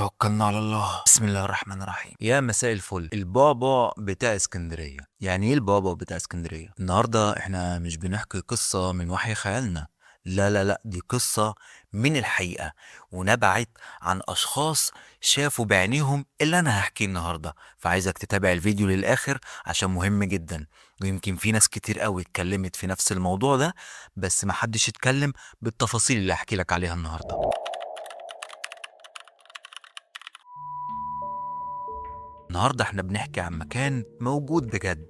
توكلنا على الله. بسم الله الرحمن الرحيم. يا مساء الفل. البعبع بتاع اسكندرية. يعني ايه البعبع بتاع اسكندرية؟ النهاردة احنا مش بنحكي قصة من وحي خيالنا، لا لا لا، دي قصة من الحقيقة ونبعت عن اشخاص شافوا بعينيهم اللي انا هحكيه النهاردة. فعايزك تتابع الفيديو للاخر عشان مهم جدا، ويمكن في ناس كتير قوي اتكلمت في نفس الموضوع ده، بس محدش اتكلم بالتفاصيل اللي هحكي لك عليها النهاردة. النهاردة احنا بنحكي عن مكان موجود بجد،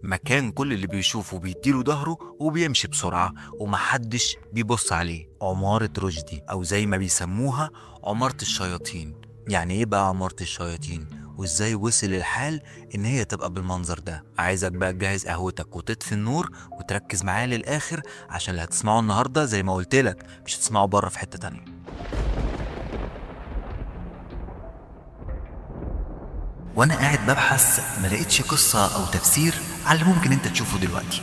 مكان كل اللي بيشوفه بيديله ظهره وبيمشي بسرعة ومحدش بيبص عليه. عمارة رشدي، أو زي ما بيسموها عمارة الشياطين. يعني ايه بقى عمارة الشياطين؟ وازاي وصل الحال ان هي تبقى بالمنظر ده؟ عايزك بقى تجهز قهوتك وتطفي النور وتركز معايا للآخر، عشان اللي هتسمعه النهاردة زي ما قلتلك مش هتسمعه بره في حتة تانية. وانا قاعد ببحث ما لقيتش قصة او تفسير على اللي ممكن انت تشوفه دلوقتي،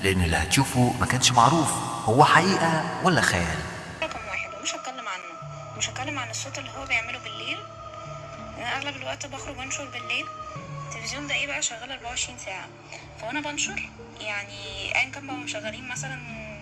لان اللي هتشوفه ما كانش معروف هو حقيقة ولا خيال. رقم واحد ومش هتكلم عنه، مش هتكلم عن الصوت اللي هو بيعمله بالليل. انا اغلب الوقت بخرج انشر بالليل. التلفزيون ده ايه بقى شغال 24 ساعة، فانا بنشر يعني ايا كان بقى مشغلين مثلا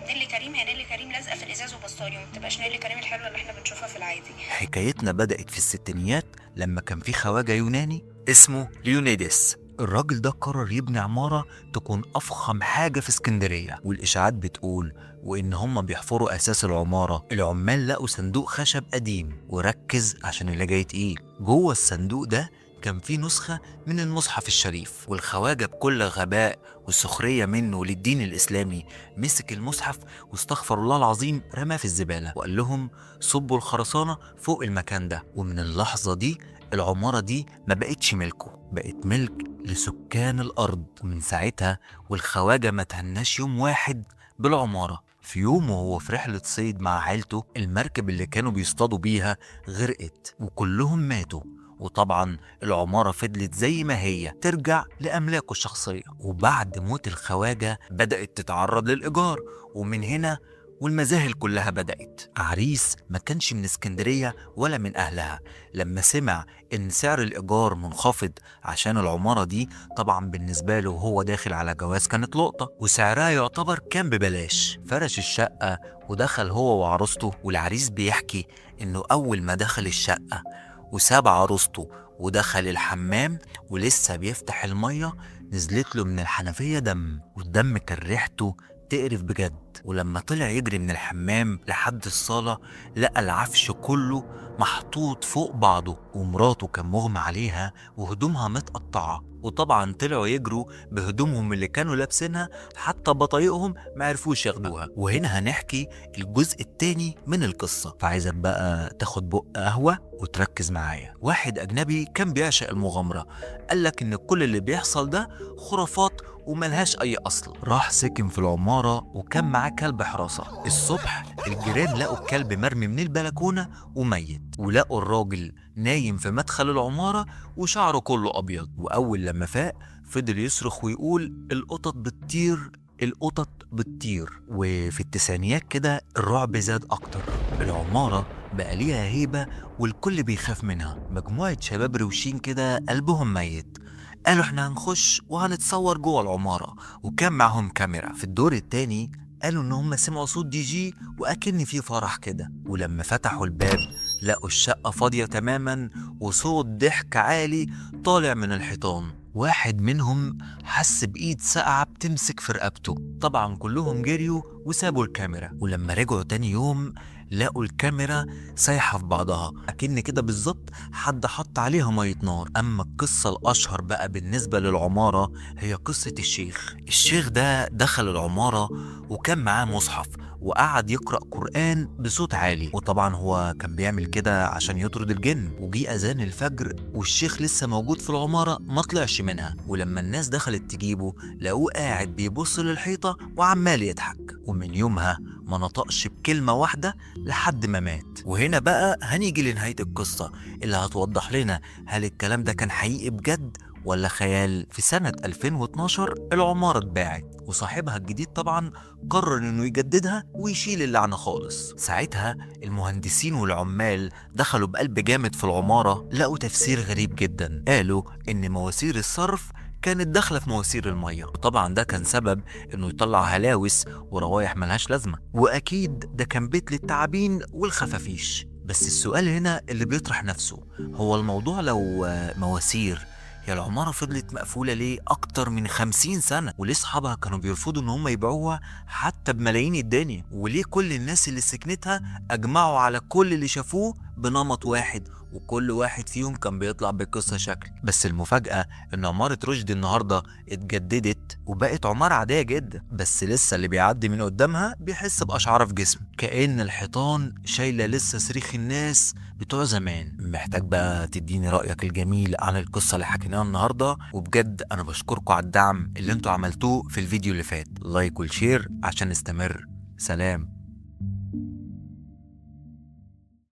نيلي كريم، هي نيلي كريم لازقة في الازاز وبسطري، وما بتبقاش نيلي كريم الحلوة اللي احنا بنشوفها في العادي. حكايتنا بدأت في الستينيات لما كان في خواجة يوناني اسمه ليونيدس. الراجل ده قرر يبني عمارة تكون أفخم حاجة في اسكندرية، والإشاعات بتقول وإن هما بيحفروا أساس العمارة العمال لقوا صندوق خشب قديم، وركز عشان اللي جاي تقيل. جوه الصندوق ده كان في نسخة من المصحف الشريف، والخواجة بكل غباء والسخرية منه للدين الإسلامي مسك المصحف واستغفر الله العظيم رماه في الزبالة، وقال لهم صبوا الخرسانة فوق المكان ده. ومن اللحظة دي العمارة دي ما بقتش ملكه، بقت ملك لسكان الأرض. ومن ساعتها والخواجة ما تهناش يوم واحد بالعمارة. في يوم وهو في رحلة صيد مع عيلته، المركب اللي كانوا بيصطادوا بيها غرقت وكلهم ماتوا. وطبعا العمارة فضلت زي ما هي ترجع لأملاكه الشخصية. وبعد موت الخواجة بدأت تتعرض للإيجار، ومن هنا والمذاهل كلها بدأت. عريس ما كانش من اسكندرية ولا من أهلها، لما سمع إن سعر الإيجار منخفض عشان العمارة دي، طبعا بالنسبة له وهو داخل على جواز كانت لقطة، وسعرها يعتبر كان ببلاش. فرش الشقة ودخل هو وعروسته. والعريس بيحكي إنه أول ما دخل الشقة وساب عروسته ودخل الحمام ولسه بيفتح المية، نزلت له من الحنفية دم، والدم كان ريحته تقرف بجد. ولما طلع يجري من الحمام لحد الصالة لقى العفش كله محطوط فوق بعضه، ومراته كان مغمى عليها وهدومها متقطعة. وطبعا طلعوا يجروا بهدومهم اللي كانوا لابسينها، حتى بطايقهم معرفوش ياخدوها. وهنا هنحكي الجزء التاني من القصة، فعايزك بقى تاخد بق قهوة وتركز معايا. واحد أجنبي كان بيعشق المغامرة، قالك إن كل اللي بيحصل ده خرافات وملهاش أي أصل. راح سكن في العمارة وكان معاه كلب حراسة. الصبح الجيران لقوا الكلب مرمي من البلكونة وميت، ولقوا الراجل نايم في مدخل العمارة وشعره كله أبيض. وأول لما فاق فضل يصرخ ويقول القطط بتطير، القطط بتطير. وفي التسعينيات كده الرعب زاد أكتر، العمارة بقى ليها هيبة والكل بيخاف منها. مجموعة شباب روشين كده قلبهم ميت قالوا احنا هنخش وهنتصور جوه العمارة، وكان معهم كاميرا. في الدور التاني قالوا ان هم سمعوا صوت دي جي واكن في فرح كده. ولما فتحوا الباب لقوا الشقة فاضية تماما، وصوت ضحك عالي طالع من الحيطان. واحد منهم حس بإيد ساقعة بتمسك في رقبته. طبعا كلهم جريوا وسابوا الكاميرا. ولما رجعوا تاني يوم لقوا الكاميرا سايحة في بعضها، أكن كده بالظبط حد حط عليها مية نار. أما القصة الأشهر بقى بالنسبة للعمارة هي قصة الشيخ. الشيخ ده دخل العمارة وكان معاه مصحف وقعد يقرأ قرآن بصوت عالي، وطبعا هو كان بيعمل كده عشان يطرد الجن. وجي أذان الفجر والشيخ لسه موجود في العمارة ما طلعش منها. ولما الناس دخلت تجيبه لقوه قاعد بيبص للحيطة وعمال يضحك. ومن يومها ما نطقش بكلمة واحدة لحد ما مات. وهنا بقى هنيجي لنهاية القصة اللي هتوضح لنا هل الكلام ده كان حقيقي بجد ولا خيال؟ في سنة 2012 العمارة اتباعت، وصاحبها الجديد طبعا قرر انه يجددها ويشيل اللعنة خالص. ساعتها المهندسين والعمال دخلوا بقلب جامد في العمارة، لقوا تفسير غريب جدا. قالوا ان مواسير الصرف كانت داخلة في مواسير المية، وطبعا ده كان سبب انه يطلع هلاوس وروايح ملهاش لازمة، واكيد ده كان بيت للتعابين والخفافيش. بس السؤال هنا اللي بيطرح نفسه، هو الموضوع لو مواسير، هي العمارة فضلت مقفولة ليه أكتر من 50 سنة؟ وليه أصحابها كانوا بيرفضوا إن هم يبيعوها حتى بملايين الدنيا؟ وليه كل الناس اللي سكنتها أجمعوا على كل اللي شافوه بنمط واحد، وكل واحد فيهم كان بيطلع بقصة شكل؟ بس المفاجأة إن عمارة رشدي النهاردة اتجددت وبقت عمارة عادية جدا، بس لسه اللي بيعدي من قدامها بيحس بأشعار في جسمه، كأن الحيطان شايلة لسه صريخ الناس بتوع زمان. محتاج بقى تديني رأيك الجميل عن القصة اللي حكيناها النهاردة، وبجد أنا بشكركم على الدعم اللي انتوا عملتوه في الفيديو اللي فات. لايك والشير عشان نستمر. سلام.